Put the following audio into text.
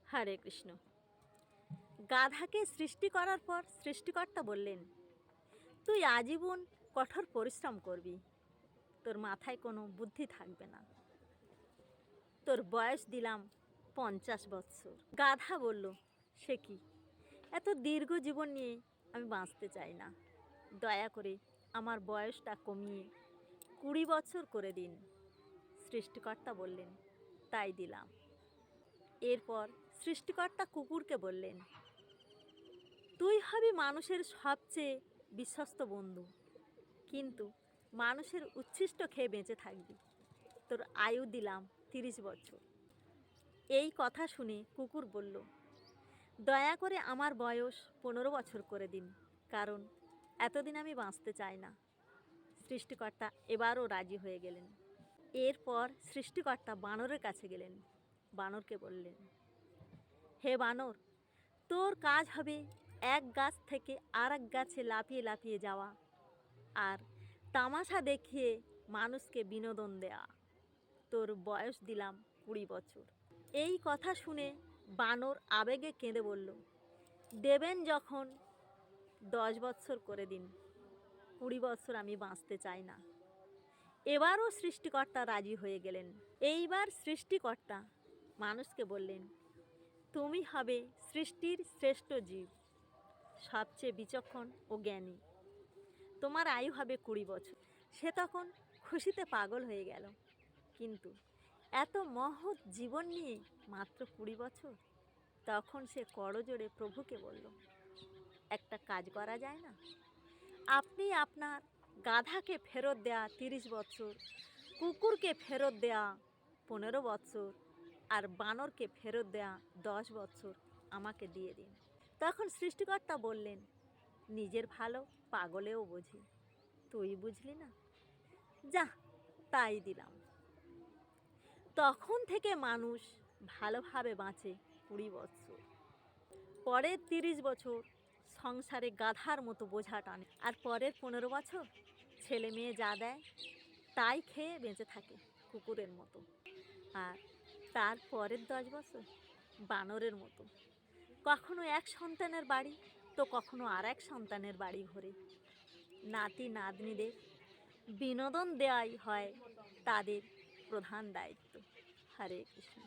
হরে কৃষ্ণ। গাধাকে সৃষ্টি করার পর সৃষ্টিকর্তা বললেন, তুই আজীবন কঠোর পরিশ্রম করবি, তোর মাথায় কোনো বুদ্ধি থাকবে না, তোর বয়স দিলাম 50 বৎসর। গাধা বলল, সে কি, এত দীর্ঘ জীবন নিয়ে আমি বাঁচতে চাই না, দয়া করে আমার বয়সটা কমিয়ে 20 বছর করে দিন। সৃষ্টিকর্তা বললেন, তাই দিলাম। এরপর সৃষ্টিকর্তা কুকুরকে বললেন, তুই হবি মানুষের সবচেয়ে বিশ্বস্ত বন্ধু, কিন্তু মানুষের উচ্ছিষ্ট খেয়ে বেঁচে থাকবি, তোর আয়ু দিলাম 30 বছর। এই কথা শুনে কুকুর বলল, দয়া করে আমার বয়স 15 বছর করে দিন, কারণ এতদিন আমি বাঁচতে চাই না। সৃষ্টিকর্তা এবারও রাজি হয়ে গেলেন। এরপর সৃষ্টিকর্তা বানরের কাছে গেলেন। বানরকে বললেন, হে বানর, তোর কাজ হবে এক গাছ থেকে আর এক গাছে লাফিয়ে লাফিয়ে যাওয়া আর তামাশা দেখিয়ে মানুষকে বিনোদন দেওয়া। তোর বয়স দিলাম 20 বছর। এই কথা শুনে বানর আবেগে কেঁদে বলল, দেবেন যখন 10 বছর করে দিন, 20 বছর আমি বাঁচতে চাই না। এবারও সৃষ্টিকর্তা রাজি হয়ে গেলেন। এইবার সৃষ্টিকর্তা মানুষকে বললেন, তুমি হবে সৃষ্টির শ্রেষ্ঠ জীব, সবচেয়ে বিচক্ষণ ও জ্ঞানী, তোমার আয়ু হবে 20 বছর। সে তখন খুশিতে পাগল হয়ে গেল, কিন্তু এত মহৎ জীবন নিয়ে মাত্র 20 বছর। তখন সে করজোড়ে প্রভুকে বলল, একটা কাজ করা যায় না, আপনি আপনার গাধাকে ফেরত দেয়া 30 বছর, কুকুরকে ফেরত দেয়া 15 বছর আর বানরকে ফেরত দেয়া 10 বছর আমাকে দিয়ে দিন। তখন সৃষ্টিকর্তা বললেন, নিজের ভালো পাগলেও বোঝে, তুই বুঝলি না, যা, তাই দিলাম। তখন থেকে মানুষ ভালোভাবে বাঁচে 20 বছর। পরের 30 বছর সংসারে গাধার মতো বোঝা টানে, আর পরের 15 বছর ছেলে মেয়ে যা দেয় তাই খেয়ে বেঁচে থাকে কুকুরের মতো, আর তার পরের 10 বছর বানরের মতো, কখনো এক সন্তানের বাড়ি তো কখনো আর এক সন্তানের বাড়ি ঘোরে। নাতি নাতনিদের বিনোদন দেওয়াই হয় তাদের প্রধান দায়িত্ব। হরে কৃষ্ণ।